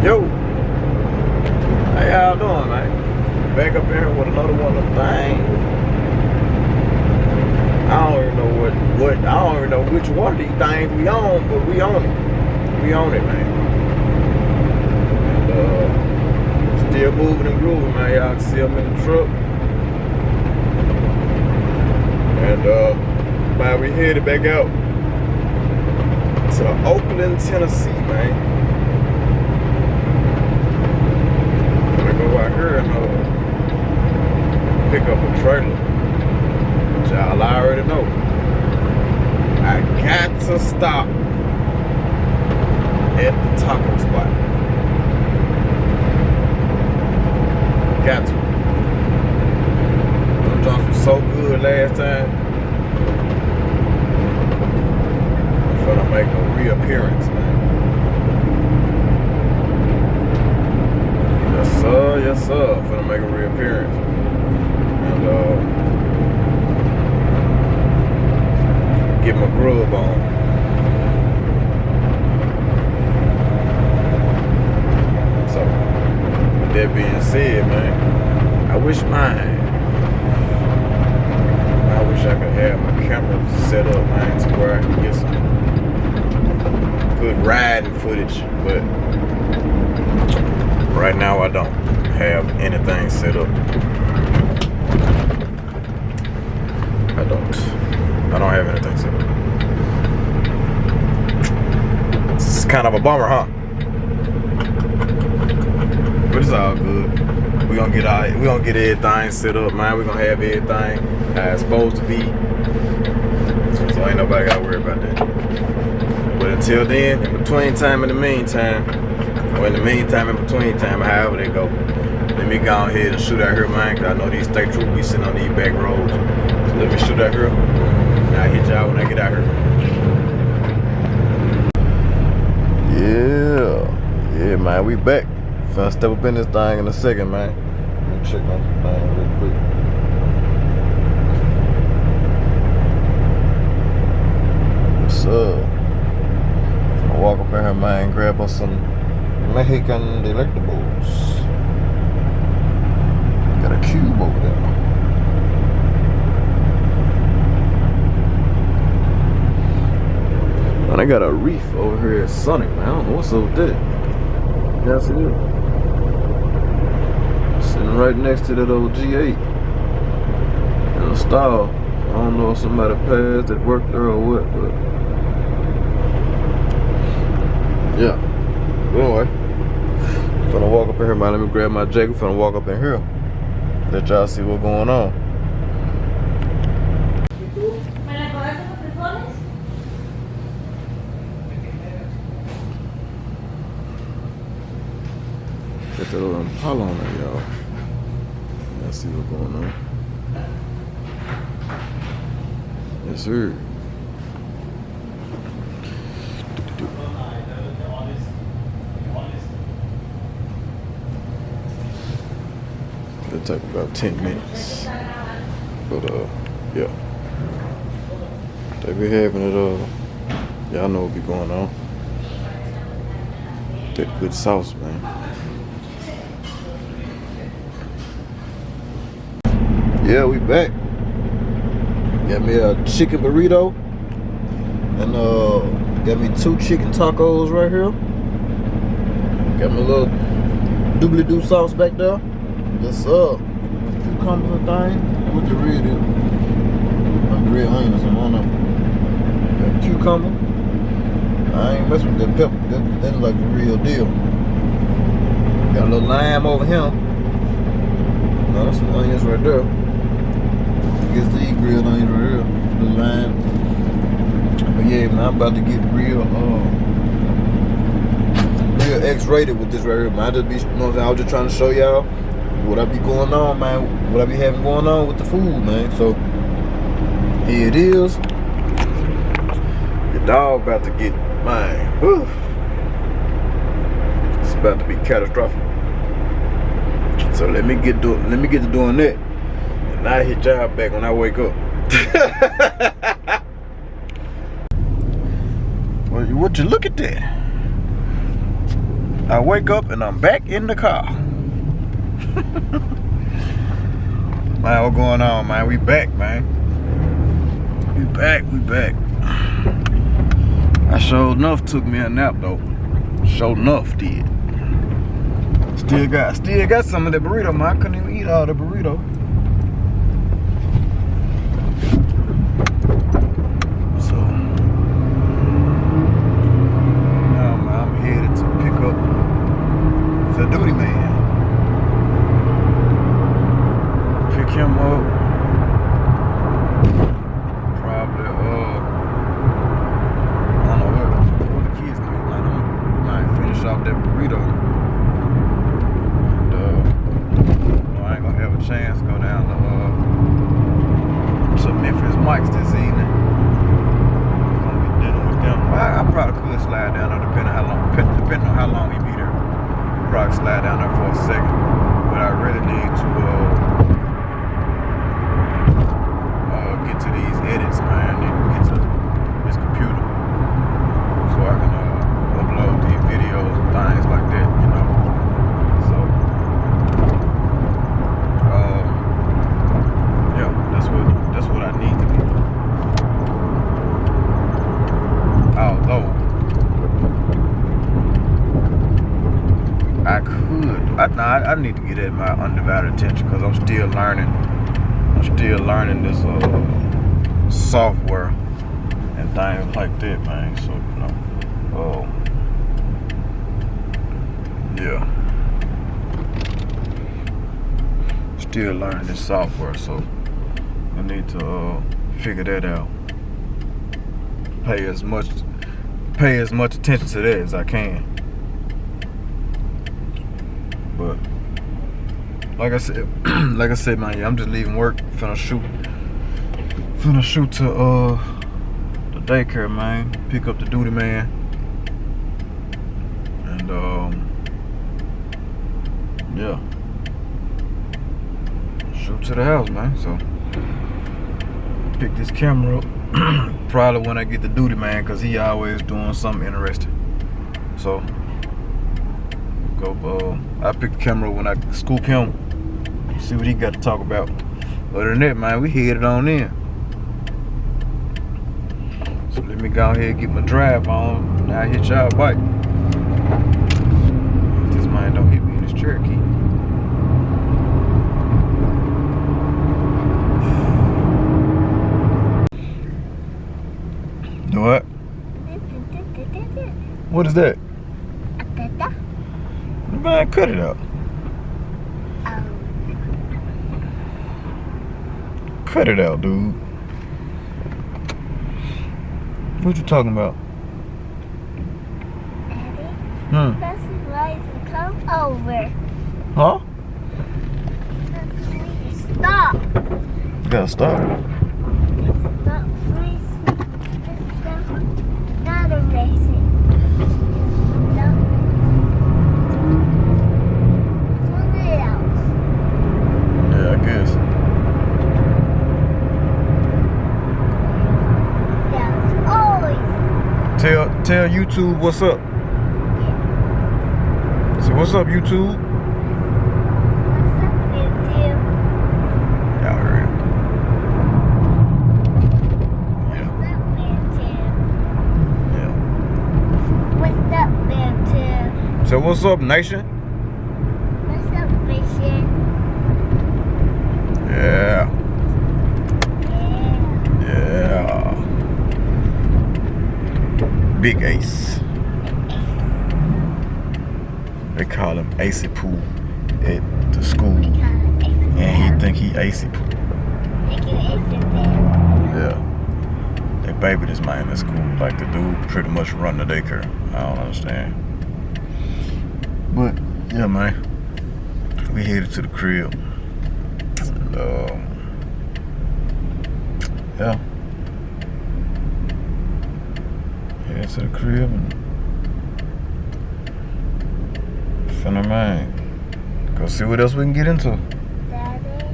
Yo, how y'all doing, man? Back up here with another one of them things. I don't even know what I don't even know which one of these things we on, but we on it. We on it, man. And still moving and grooving, man. Y'all can see I'm in the truck. And man, we headed back out to Oakland, Tennessee, man. Go out here and pick up a trailer, which y'all already know. I got to stop at the taco spot. Got to. Them jumps were so good last time. I'm gonna make a reappearance, man. Yes sir, finna make a reappearance. And get my grub on. So, with that being said, man, I wish I could have my camera set up, man, to where I can get some good riding footage, but right now I don't have anything set up. I don't have anything set up. It's kind of a bummer, huh? But it's all good. We gonna get everything set up, man. We gonna have everything how it's supposed to be. So ain't nobody gotta worry about that. But until then, in between time, in the meantime, or in the meantime, in between time, however they go, let me go ahead and shoot out here, man, because I know these state troopers be sitting on these back roads. So let me shoot out here, and I'll hit y'all when I get out here. Yeah, man, we back. Finna step up in this thing in a second, man. Let me check on some thing real quick. What's up? I'll walk up in here, man, grab us some Mexican delectables. Got a cube over there. Man, I got a reef over here at Sonic, man. I don't know what's up with that. Yeah, I see it. Sitting right next to that old G8 in the stall. I don't know if somebody passed that worked there or what, but yeah. Anyway, finna walk up in here, man. Let me grab my jacket. Finna walk up in here. Let y'all see what's going on. Get that little Impala on there, y'all. Let's see what's going on. Yes, sir. It'll take about 10 minutes. But yeah. They be having it, y'all know what be going on. That good sauce, man. Yeah, we back. Got me a chicken burrito. And got me 2 chicken tacos right here. Got me a little doobly-doo sauce back there. Yes, sir. Cucumbers and thing. What's the red is? The red onion or something, I don't know. Got cucumber. I ain't messing with that pepper. That's like the real deal. Got a little lime over here. No, that's some onions right there. I guess these grilled onions right here. The lime. But yeah, man, I'm about to get real X-rated with this right here, man. I just be, you know what I'm saying? I was just trying to show y'all what I be going on, man. What I be having going on with the food, man. So here it is. The dog about to get mine. Whew. It's about to be catastrophic. So let me get to doing that, and I hit y'all back when I wake up. Would you look at that? I wake up and I'm back in the car. Man, what's going on, man? We back, man. We back. I sure enough took me a nap though. Sure enough did. Still got some of the burrito, man. I couldn't even eat all the burrito. So now, man, I'm headed to pick up the duty man. Pick him up. Probably I don't know what the kids gonna eat. I might finish off that burrito. And I ain't gonna have a chance to go down to Memphis Mike's this evening. I'm gonna be dealing with them. I probably could slide down there depending on how long he be there. Probably slide down there for a second. But I really need to get to these edits, man. Need to get to this computer so I can upload these videos and things like that, you know. So yeah, that's what I need to be doing. Although I need to get at my undivided attention because I'm still learning this software and things like that, man. So, you know, yeah, still learning this software, so I need to figure that out. Pay as much attention to that as I can. But like I said, man, yeah, I'm just leaving work, finna shoot to the daycare, man. Pick up the duty man, and yeah, shoot to the house, man. So pick this camera up probably when I get the duty man, cause he always doing something interesting. So I pick the camera up when I scoop him. See what he got to talk about. Other than that, man, we headed on in. So let me go ahead and get my drive on. Now I hit y'all bike. This man don't hit me in his Cherokee. Do what? What is that? Man, cut it out. Cut it out, dude. What you talking about? Daddy, that's right. Come over. Huh? Stop. You gotta stop. Stop racing. Stop. Not a racing. Stop. Something else. Yeah, I guess. Tell YouTube what's up. So what's up, YouTube? What's up, YouTube? Y'all heard it. Yeah. What's up, YouTube? Yeah. What's up, YouTube? So what's up, nation? What's up, nation? Yeah. Yeah. Yeah. Big Ace. They call him Acey Poo at the school. And he think he Acey Poo. Yeah. They baby this man at school. Like the dude pretty much run the daycare. I don't understand. But yeah, man. We headed to the crib. And yeah. Head to the crib and finna, man, go see what else we can get into. Daddy?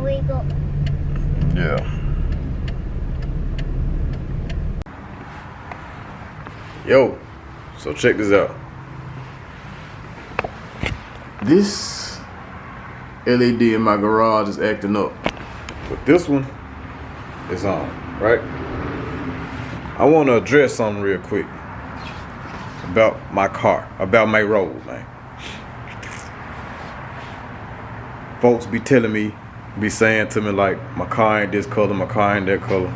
Wiggle. Yeah. Yo, so check this out. This LED in my garage is acting up, but this one is on, right? I want to address something real quick about my car, about MayRose, man. Folks be telling me, be saying to me like, my car ain't this color, my car ain't that color.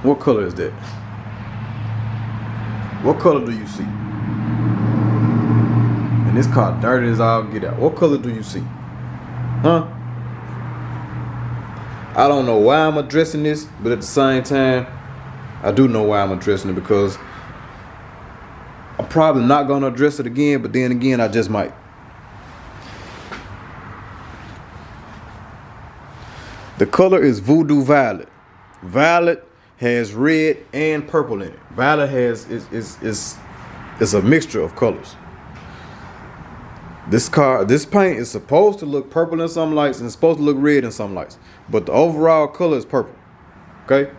What color is that? What color do you see? And this car dirty as all get out. What color do you see? Huh? I don't know why I'm addressing this, but at the same time, I do know why I'm addressing it, because I'm probably not gonna address it again, but then again, I just might. The color is Voodoo Violet. Violet has red and purple in it. Violet has is a mixture of colors. This paint is supposed to look purple in some lights and it's supposed to look red in some lights, but the overall color is purple. Okay?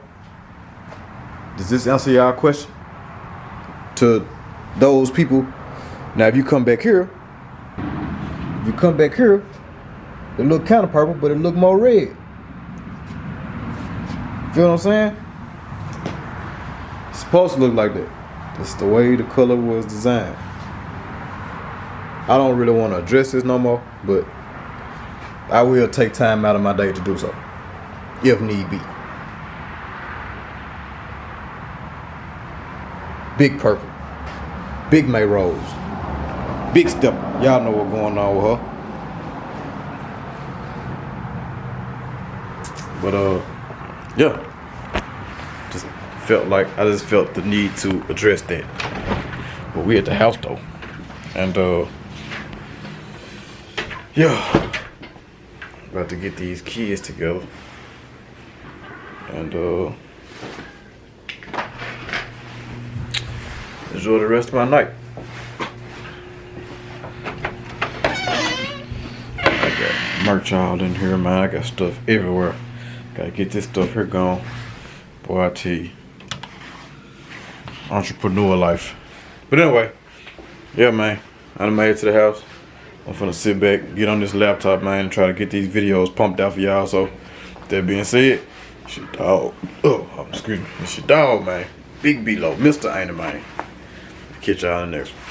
Does this answer your question? To those people, now if you come back here, it look kind of purple, but it look more red. Feel what I'm saying? It's supposed to look like that. That's the way the color was designed. I don't really want to address this no more, but I will take time out of my day to do so, if need be. Big purple, big MayRose, big stepper. Y'all know what's going on with her. But yeah, I just felt the need to address that. But we at the house though, and yeah, about to get these kids together, and enjoy the rest of my night. I got merch all in here, man. I got stuff everywhere. Gotta get this stuff here gone. Boy, I tell you, entrepreneur life. But anyway, yeah, man, I done made it to the house. I'm finna sit back, get on this laptop, man, and try to get these videos pumped out for y'all. So, that being said, it's your dog. Oh, excuse me. It's your dog, man. Big Beelo, Mr. Ain't a Man. Catch y'all in the next one.